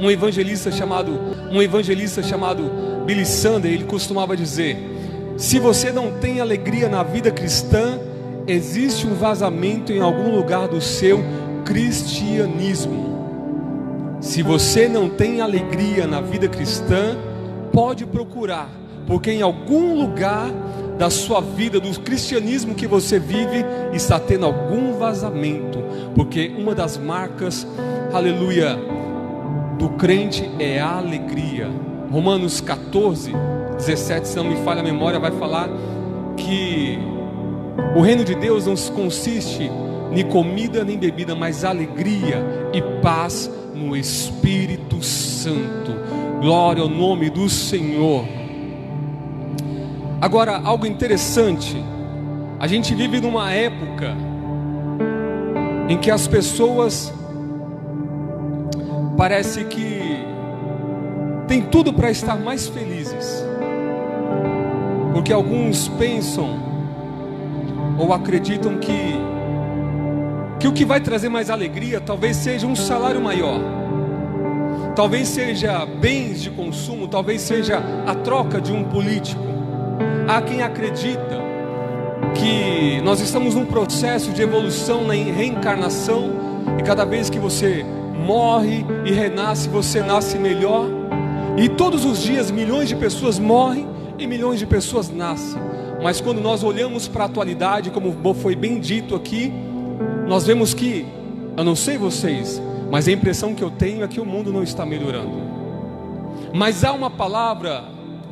um evangelista chamado Billy Sunday, ele costumava dizer: se você não tem alegria na vida cristã, existe um vazamento em algum lugar do seu cristianismo. Se você não tem alegria na vida cristã, pode procurar, porque em algum lugar da sua vida, do cristianismo que você vive, está tendo algum vazamento, porque uma das marcas, aleluia, do crente é a alegria. Romanos 14, 17, se não me falha a memória, vai falar que o reino de Deus não consiste nem comida nem bebida, mas alegria e paz no Espírito Santo. Glória ao nome do Senhor. Agora, algo interessante, a gente vive numa época em que as pessoas parece que tem tudo para estar mais felizes, porque alguns pensam ou acreditam que o que vai trazer mais alegria talvez seja um salário maior, talvez seja bens de consumo, talvez seja a troca de um político. Há quem acredita que nós estamos num processo de evolução na reencarnação, e cada vez que você morre e renasce, você nasce melhor. E todos os dias milhões de pessoas morrem e milhões de pessoas nascem. Mas quando nós olhamos para a atualidade, como foi bem dito aqui, nós vemos que, eu não sei vocês, mas a impressão que eu tenho é que o mundo não está melhorando. Mas há uma palavra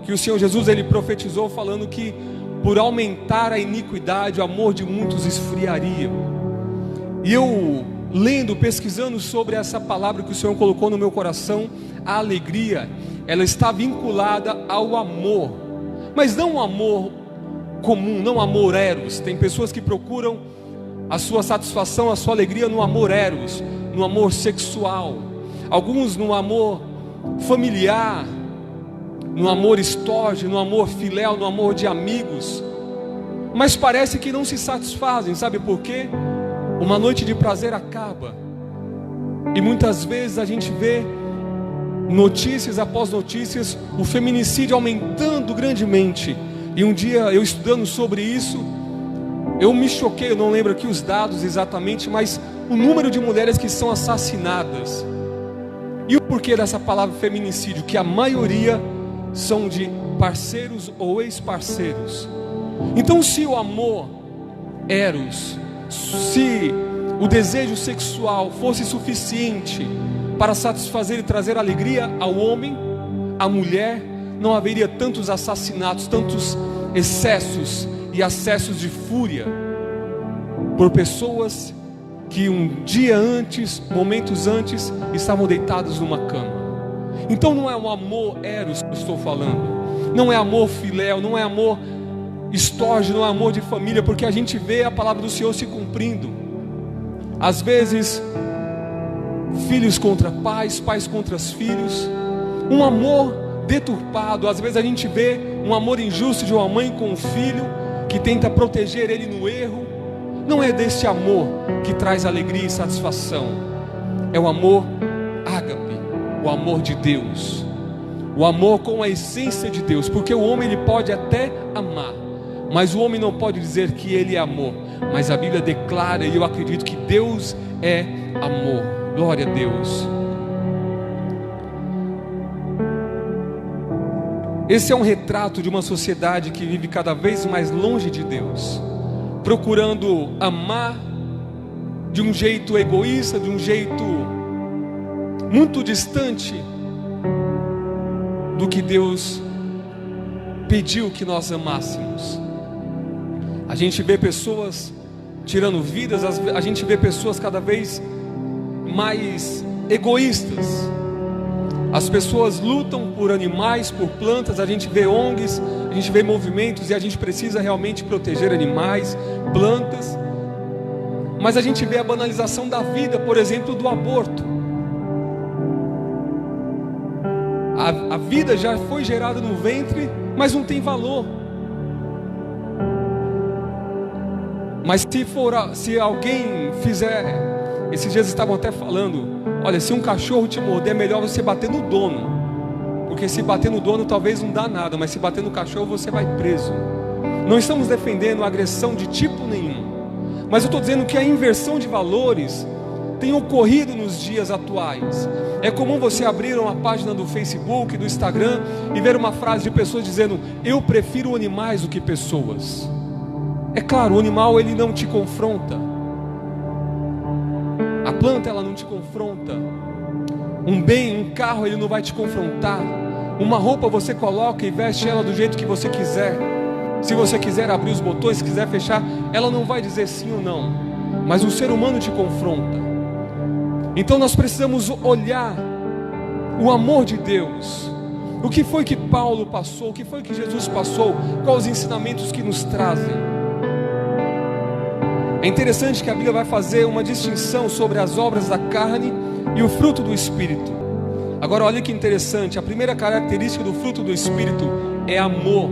que o Senhor Jesus ele profetizou, falando que por aumentar a iniquidade, o amor de muitos esfriaria. E eu, lendo, pesquisando sobre essa palavra que o Senhor colocou no meu coração, a alegria, ela está vinculada ao amor, mas não um amor comum, não amor eros. Tem pessoas que procuram a sua satisfação, a sua alegria no amor eros, no amor sexual, alguns no amor familiar, no amor estorge, no amor filéu, no amor de amigos, mas parece que não se satisfazem. Sabe por quê? Uma noite de prazer acaba, e muitas vezes a gente vê notícias após notícias, o feminicídio aumentando grandemente. E um dia eu estudando sobre isso, eu me choquei, eu não lembro aqui os dados exatamente, mas o número de mulheres que são assassinadas. E o porquê dessa palavra feminicídio? Que a maioria são de parceiros ou ex-parceiros. Então, se o amor eros, se o desejo sexual fosse suficiente para satisfazer e trazer alegria ao homem, à mulher, não haveria tantos assassinatos, tantos excessos e acessos de fúria por pessoas que um dia antes, momentos antes, estavam deitados numa cama. Então não é um amor eros que eu estou falando, não é amor filéu, não é amor estorge, não é amor de família, porque a gente vê a palavra do Senhor se cumprindo. Às vezes filhos contra pais, pais contra os filhos, um amor deturpado. Às vezes a gente vê um amor injusto de uma mãe com um filho que tenta proteger ele no erro. Não é desse amor que traz alegria e satisfação, é o amor ágape, o amor de Deus, o amor com a essência de Deus. Porque o homem ele pode até amar, mas o homem não pode dizer que ele é amor. Mas a Bíblia declara, e eu acredito que Deus é amor. Glória a Deus. Esse é um retrato de uma sociedade que vive cada vez mais longe de Deus, procurando amar de um jeito egoísta, de um jeito muito distante do que Deus pediu que nós amássemos. A gente vê pessoas tirando vidas, a gente vê pessoas cada vez mais egoístas. As pessoas lutam por animais, por plantas. A gente vê ONGs, a gente vê movimentos, e a gente precisa realmente proteger animais, plantas. Mas a gente vê a banalização da vida, por exemplo, do aborto. A vida já foi gerada no ventre, mas não tem valor. Mas se alguém fizer Esses dias estavam até falando, olha, se um cachorro te morder, é melhor você bater no dono. Porque se bater no dono talvez não dá nada, mas se bater no cachorro você vai preso. Não estamos defendendo agressão de tipo nenhum, mas eu estou dizendo que a inversão de valores tem ocorrido nos dias atuais. É comum você abrir uma página do Facebook, do Instagram e ver uma frase de pessoas dizendo: eu prefiro animais do que pessoas. É claro, o animal ele não te confronta, a planta ela não te confronta, um bem, um carro ele não vai te confrontar, uma roupa você coloca e veste ela do jeito que você quiser. Se você quiser abrir os botões, se quiser fechar, ela não vai dizer sim ou não, mas o ser humano te confronta. Então nós precisamos olhar o amor de Deus. O que foi que Paulo passou? O que foi que Jesus passou? Quais os ensinamentos que nos trazem? É interessante que a Bíblia vai fazer uma distinção sobre as obras da carne e o fruto do Espírito. Agora olha que interessante, a primeira característica do fruto do Espírito é amor.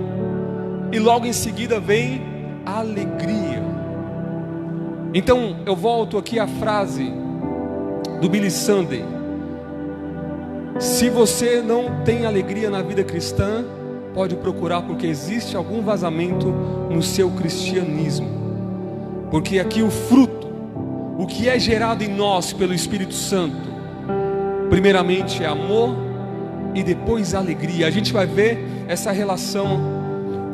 E logo em seguida vem alegria. Então eu volto aqui à frase do Billy Sunday: se você não tem alegria na vida cristã, pode procurar, porque existe algum vazamento no seu cristianismo. Porque aqui o fruto, o que é gerado em nós pelo Espírito Santo, primeiramente é amor e depois alegria. A gente vai ver essa relação,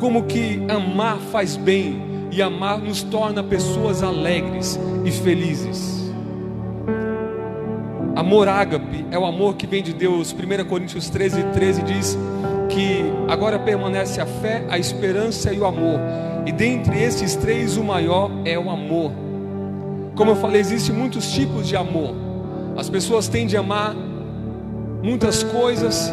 como que amar faz bem e amar nos torna pessoas alegres e felizes. Amor ágape é o amor que vem de Deus. 1 Coríntios 13:13 diz que agora permanece a fé, a esperança e o amor, e dentre esses três o maior é o amor. Como eu falei, existem muitos tipos de amor. As pessoas tendem a amar muitas coisas,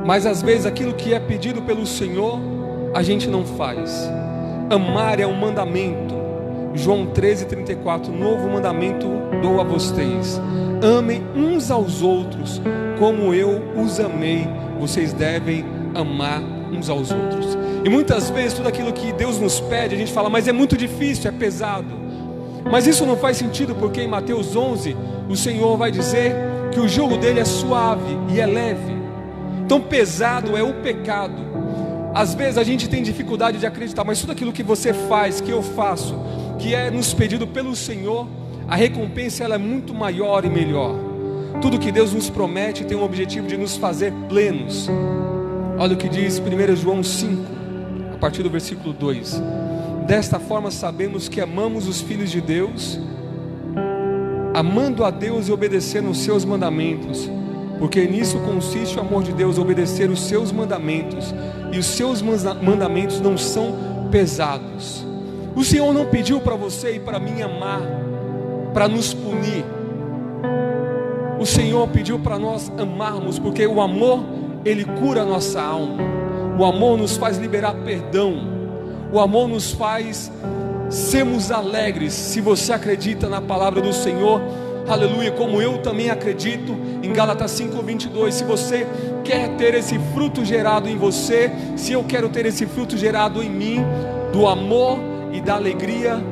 mas às vezes aquilo que é pedido pelo Senhor a gente não faz. Amar é um mandamento. João 13:34, novo mandamento dou a vocês: amem uns aos outros como eu os amei. Vocês devem amar uns aos outros. E muitas vezes tudo aquilo que Deus nos pede, a gente fala, mas é muito difícil, é pesado. Mas isso não faz sentido, porque em Mateus 11 o Senhor vai dizer que o jugo dele é suave e é leve. Então pesado é o pecado. Às vezes a gente tem dificuldade de acreditar, mas tudo aquilo que você faz, que eu faço, que é nos pedido pelo Senhor, a recompensa ela é muito maior e melhor. Tudo que Deus nos promete tem o objetivo de nos fazer plenos. Olha o que diz 1 João 5, a partir do versículo 2: desta forma sabemos que amamos os filhos de Deus, amando a Deus e obedecendo os seus mandamentos, porque nisso consiste o amor de Deus, obedecer os seus mandamentos, e os seus mandamentos não são pesados. O Senhor não pediu para você e para mim amar, para nos punir. O Senhor pediu para nós amarmos, porque o amor, ele cura a nossa alma. O amor nos faz liberar perdão. O amor nos faz sermos alegres. Se você acredita na palavra do Senhor, aleluia, como eu também acredito, em Gálatas 5:22, se você quer ter esse fruto gerado em você, se eu quero ter esse fruto gerado em mim, do amor e da alegria,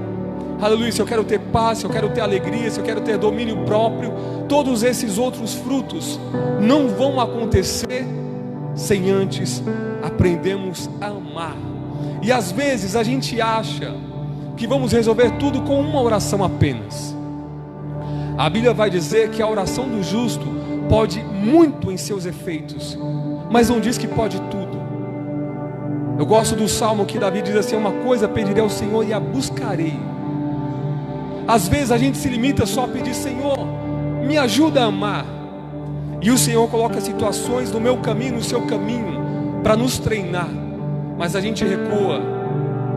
aleluia, se eu quero ter paz, se eu quero ter alegria, se eu quero ter domínio próprio, todos esses outros frutos não vão acontecer sem antes aprendermos a amar. E às vezes a gente acha que vamos resolver tudo com uma oração apenas. A Bíblia vai dizer que a oração do justo pode muito em seus efeitos, mas não diz que pode tudo. Eu gosto do salmo que Davi diz assim: uma coisa pedirei ao Senhor e a buscarei. Às vezes a gente se limita só a pedir: Senhor, me ajuda a amar. E o Senhor coloca situações no meu caminho, no seu caminho, para nos treinar. Mas a gente recua,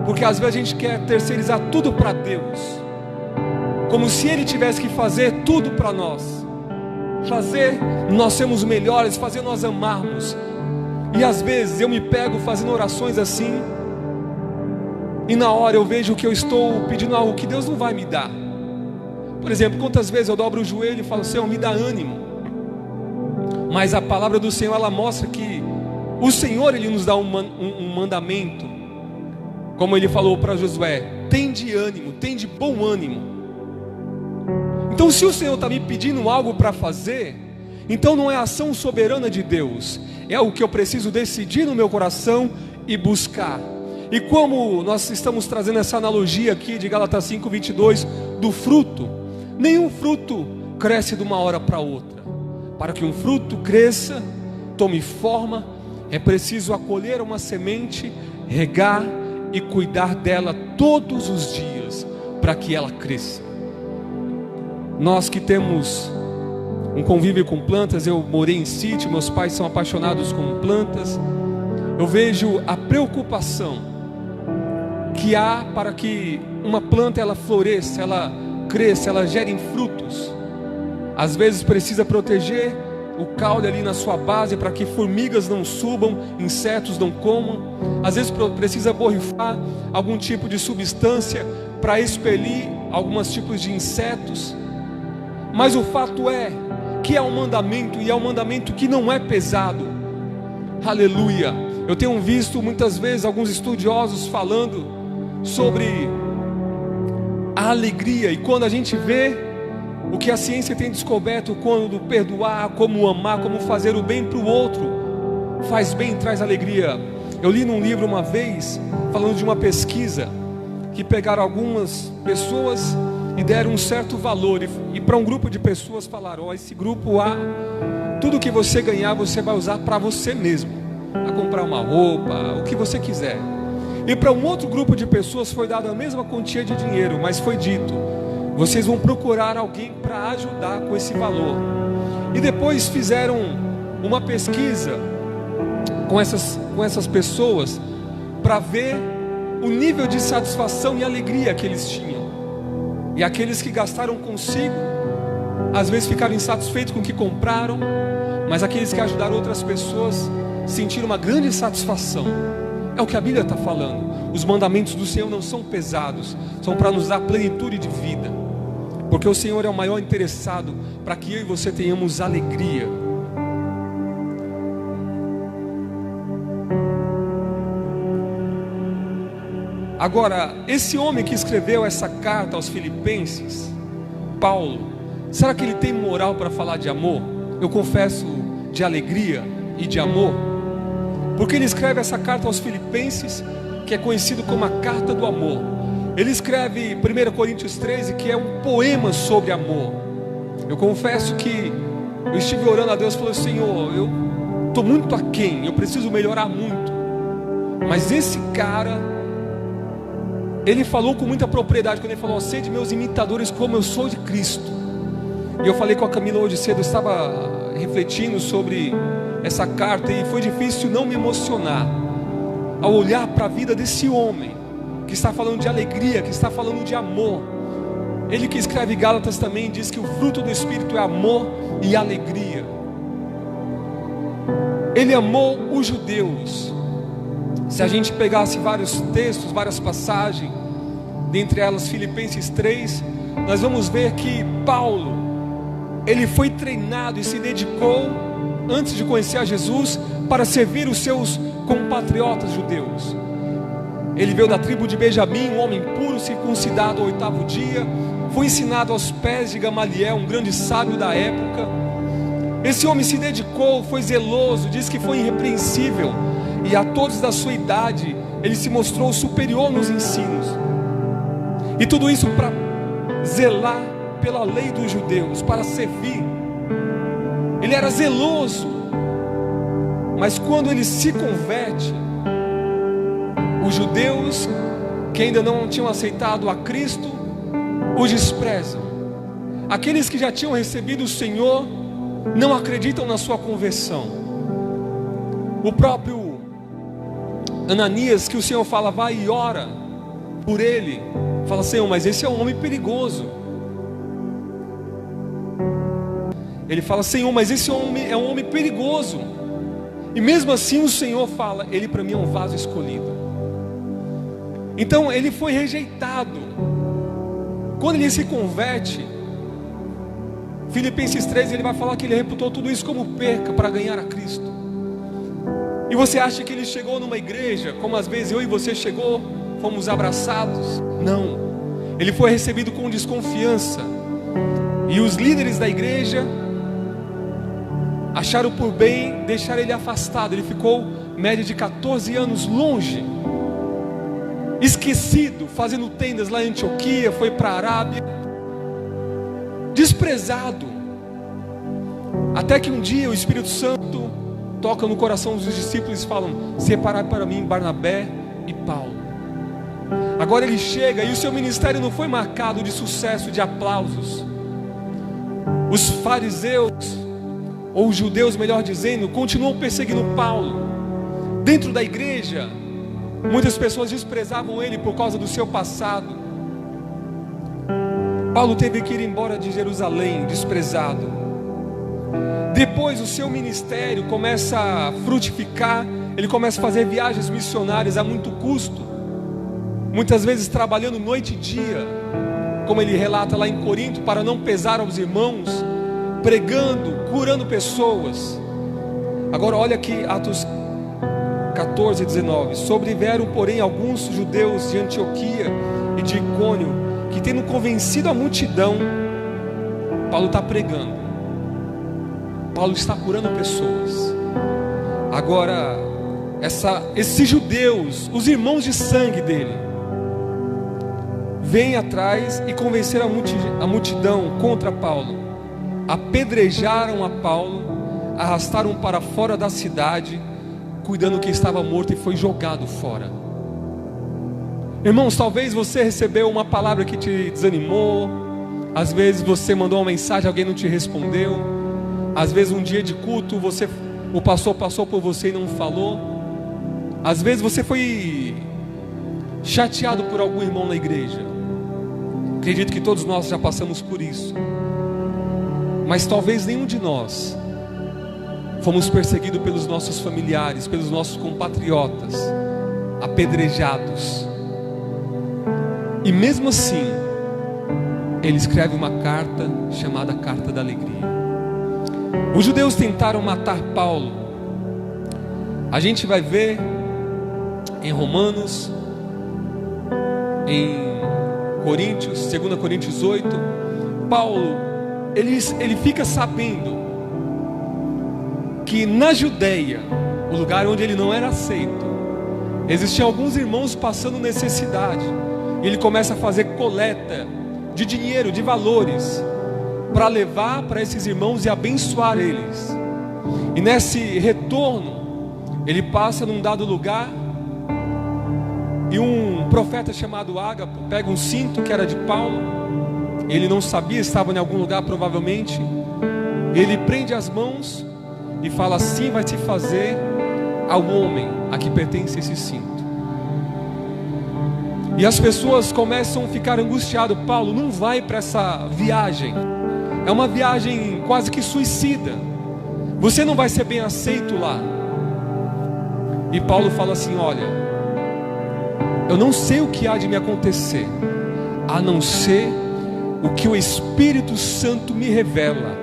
porque às vezes a gente quer terceirizar tudo para Deus, como se Ele tivesse que fazer tudo para nós, fazer nós sermos melhores, fazer nós amarmos. E às vezes eu me pego fazendo orações assim, e na hora eu vejo que eu estou pedindo algo que Deus não vai me dar. Por exemplo, quantas vezes eu dobro o joelho e falo: Senhor, me dá ânimo. Mas a palavra do Senhor, ela mostra que o Senhor, Ele nos dá um mandamento, Como ele falou para Josué: tem de ânimo, tem de bom ânimo. Então, se o Senhor está me pedindo algo para fazer, então não é a ação soberana de Deus, é o que eu preciso decidir no meu coração e buscar. E como nós estamos trazendo essa analogia aqui de Gálatas 5:22 do fruto, nenhum fruto cresce de uma hora para outra. Para que um fruto cresça, tome forma, é preciso acolher uma semente, regar e cuidar dela todos os dias, para que ela cresça. Nós que temos um convívio com plantas, eu morei em sítio, meus pais são apaixonados com plantas, eu vejo a preocupação que há para que uma planta ela floresça, ela cresça, ela gere frutos. Às vezes precisa proteger o caule ali na sua base para que formigas não subam, insetos não comam. Às vezes precisa borrifar algum tipo de substância para expelir alguns tipos de insetos. Mas o fato é que é um mandamento, e é um mandamento que não é pesado. Aleluia. Eu tenho visto muitas vezes alguns estudiosos falando sobre a alegria, e quando a gente vê o que a ciência tem descoberto, quando perdoar, como amar, como fazer o bem para o outro, faz bem, traz alegria. Eu li num livro uma vez, falando de uma pesquisa, que pegaram algumas pessoas e deram um certo valor, e para um grupo de pessoas falaram: esse grupo A, tudo que você ganhar você vai usar para você mesmo, a comprar uma roupa, o que você quiser. E para um outro grupo de pessoas foi dada a mesma quantia de dinheiro, mas foi dito: vocês vão procurar alguém para ajudar com esse valor. E depois fizeram uma pesquisa com essas pessoas para ver o nível de satisfação e alegria que eles tinham. E aqueles que gastaram consigo, às vezes ficaram insatisfeitos com o que compraram, mas aqueles que ajudaram outras pessoas sentiram uma grande satisfação. É o que a Bíblia está falando. Os mandamentos do Senhor não são pesados, são para nos dar plenitude de vida, porque o Senhor é o maior interessado para que eu e você tenhamos alegria. Agora, esse homem que escreveu essa carta aos Filipenses, Paulo, será que ele tem moral para falar de amor? Eu confesso, de alegria e de amor, porque ele escreve essa carta aos Filipenses, que é conhecido como a carta do amor. Ele escreve 1 Coríntios 13, que é um poema sobre amor. Eu confesso que eu estive orando a Deus e falei: Senhor, eu estou muito aquém, eu preciso melhorar muito. Mas esse cara, ele falou com muita propriedade, quando ele falou: sede meus imitadores como eu sou de Cristo. E eu falei com a Camila hoje cedo, eu estava refletindo sobre essa carta, e foi difícil não me emocionar ao olhar para a vida desse homem, que está falando de alegria, que está falando de amor. Ele que escreve Gálatas também diz que o fruto do Espírito é amor e alegria. Ele amou os judeus. Se a gente pegasse vários textos, várias passagens, dentre elas Filipenses 3, nós vamos ver que Paulo, ele foi treinado e se dedicou, antes de conhecer a Jesus, para servir os seus compatriotas judeus. Ele veio da tribo de Benjamim, um homem puro, circuncidado ao 8º dia, foi ensinado aos pés de Gamaliel, um grande sábio da época. Esse homem se dedicou, foi zeloso, diz que foi irrepreensível, e a todos da sua idade, ele se mostrou superior nos ensinos. E tudo isso para zelar pela lei dos judeus, para servir. Ele era zeloso, mas quando ele se converte, os judeus que ainda não tinham aceitado a Cristo o desprezam. Aqueles que já tinham recebido o Senhor não acreditam na sua conversão. O próprio Ananias, que o Senhor fala: vai e ora por ele, fala: Senhor, mas esse é um homem perigoso. Ele fala: Senhor, mas esse homem é um homem perigoso. E mesmo assim o Senhor fala: ele para mim é um vaso escolhido. Então ele foi rejeitado. Quando ele se converte, Filipenses 3, ele vai falar que ele reputou tudo isso como perca para ganhar a Cristo. E você acha que ele chegou numa igreja, como às vezes eu e você chegou, fomos abraçados. Não, ele foi recebido com desconfiança. E os líderes da igreja acharam por bem deixar ele afastado. Ele ficou média de 14 anos longe, esquecido, fazendo tendas lá em Antioquia, foi para a Arábia, desprezado. Até que um dia o Espírito Santo toca no coração dos discípulos e falam: separai para mim Barnabé e Paulo. Agora ele chega e o seu ministério não foi marcado de sucesso, de aplausos. Os fariseus, ou os judeus melhor dizendo, continuam perseguindo Paulo. Dentro da igreja, muitas pessoas desprezavam ele por causa do seu passado. Paulo teve que ir embora de Jerusalém, desprezado. Depois o seu ministério começa a frutificar. Ele começa a fazer viagens missionárias a muito custo, muitas vezes trabalhando noite e dia, como ele relata lá em Corinto, para não pesar aos irmãos, pregando, curando pessoas. Agora olha aqui Atos 14, 19. Sobrevieram, porém, alguns judeus de Antioquia e de Icônio, que tendo convencido a multidão, Paulo está pregando, Paulo está curando pessoas. Agora, esses judeus, os irmãos de sangue dele, vêm atrás e convenceram a multidão contra Paulo. Apedrejaram a Paulo, arrastaram para fora da cidade, cuidando que estava morto, e foi jogado fora. Irmãos, talvez você recebeu uma palavra que te desanimou. Às vezes você mandou uma mensagem, alguém não te respondeu. Às vezes um dia de culto, o pastor passou por você e não falou. Às vezes você foi chateado por algum irmão na igreja. Acredito que todos nós já passamos por isso. Mas talvez nenhum de nós fomos perseguidos pelos nossos familiares, pelos nossos compatriotas, apedrejados. E mesmo assim, ele escreve uma carta chamada Carta da Alegria. Os judeus tentaram matar Paulo. A gente vai ver em Romanos, em Coríntios, 2 Coríntios 8, Paulo, ele fica sabendo que na Judeia, o lugar onde ele não era aceito, existiam alguns irmãos passando necessidade. E ele começa a fazer coleta de dinheiro, de valores, para levar para esses irmãos e abençoar eles. E nesse retorno, ele passa num dado lugar, e um profeta chamado Ágapo pega um cinto que era de Paulo. Ele não sabia, estava em algum lugar provavelmente. Ele prende as mãos e fala: assim vai se fazer ao homem a que pertence esse cinto. E as pessoas começam a ficar angustiadas. Paulo, não vai para essa viagem, é uma viagem quase que suicida, você não vai ser bem aceito lá. E Paulo fala assim: olha, eu não sei o que há de me acontecer, a não ser o que o Espírito Santo me revela.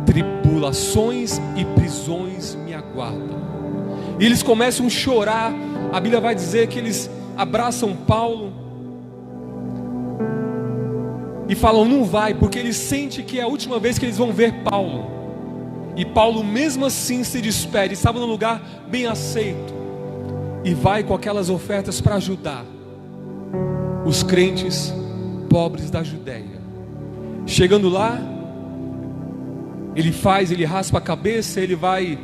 Tribulações e prisões me aguardam. E eles começam a chorar. A Bíblia vai dizer que eles abraçam Paulo e falam: não vai, porque eles sentem que é a última vez que eles vão ver Paulo. E Paulo mesmo assim se despede. Estava num lugar bem aceito, e vai com aquelas ofertas para ajudar os crentes pobres da Judéia. Chegando lá, ele raspa a cabeça, ele vai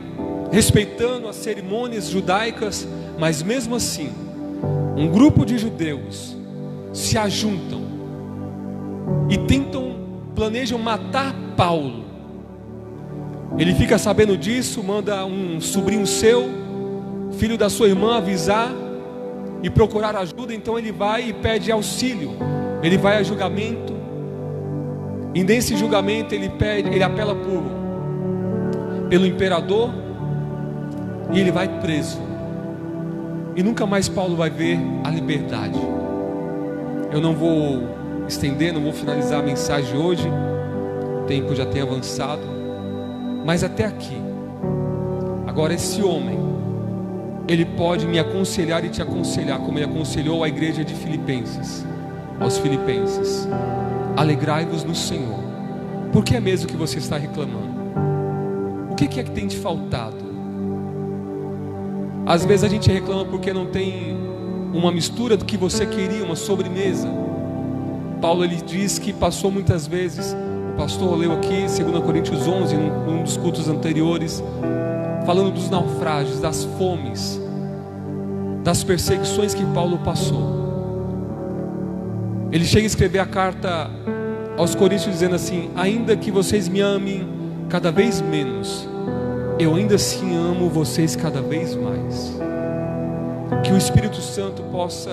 respeitando as cerimônias judaicas. Mas mesmo assim, um grupo de judeus se ajuntam e planejam matar Paulo. Ele fica sabendo disso, manda um sobrinho seu, filho da sua irmã, avisar e procurar ajuda. Então ele vai e pede auxílio. Ele vai a julgamento, e nesse julgamento ele apela pelo imperador, e ele vai preso. E nunca mais Paulo vai ver a liberdade. Eu não vou estender, não vou finalizar a mensagem de hoje, o tempo já tem avançado. Mas até aqui, agora esse homem Ele pode me aconselhar e te aconselhar, como Ele aconselhou a igreja de Filipenses, aos filipenses: alegrai-vos no Senhor. Por que é mesmo que você está reclamando? O que é que tem te faltado? Às vezes a gente reclama porque não tem uma mistura do que você queria, uma sobremesa. Paulo, ele diz que passou muitas vezes, o pastor leu aqui 2 Coríntios 11, num dos cultos anteriores, falando dos naufrágios, das fomes, das perseguições que Paulo passou. Ele chega a escrever a carta aos Coríntios dizendo assim: ainda que vocês me amem cada vez menos, eu ainda assim amo vocês cada vez mais. Que o Espírito Santo possa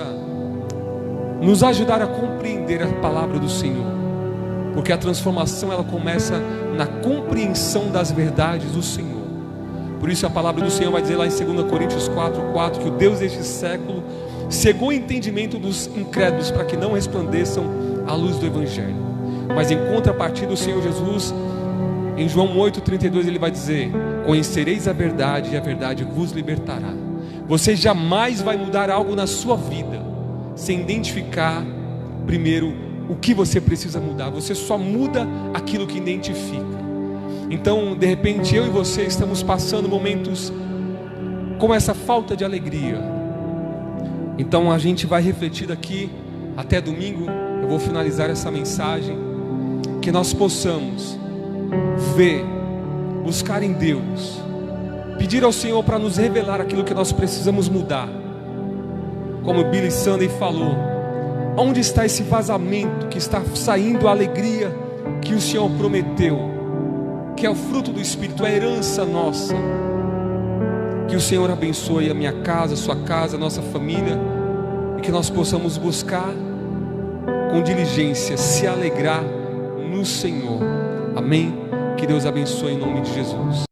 nos ajudar a compreender a palavra do Senhor, porque a transformação ela começa na compreensão das verdades do Senhor. Por isso a palavra do Senhor vai dizer lá em 2 Coríntios 4:4 que o Deus deste século cegou o entendimento dos incrédulos para que não resplandeçam a luz do Evangelho. Mas em contrapartida, o Senhor Jesus, em João 8:32, ele vai dizer: conhecereis a verdade e a verdade vos libertará. Você jamais vai mudar algo na sua vida sem identificar primeiro o que você precisa mudar. Você só muda aquilo que identifica. Então, de repente, eu e você estamos passando momentos com essa falta de alegria. Então a gente vai refletir daqui até domingo. Eu vou finalizar essa mensagem, que nós possamos ver, buscar em Deus, pedir ao Senhor para nos revelar aquilo que nós precisamos mudar. Como Billy Sunday falou: onde está esse vazamento que está saindo a alegria que o Senhor prometeu, que é o fruto do Espírito, a herança nossa? Que o Senhor abençoe a minha casa, a sua casa, a nossa família, e que nós possamos buscar com diligência se alegrar no Senhor. Amém? Que Deus abençoe em nome de Jesus.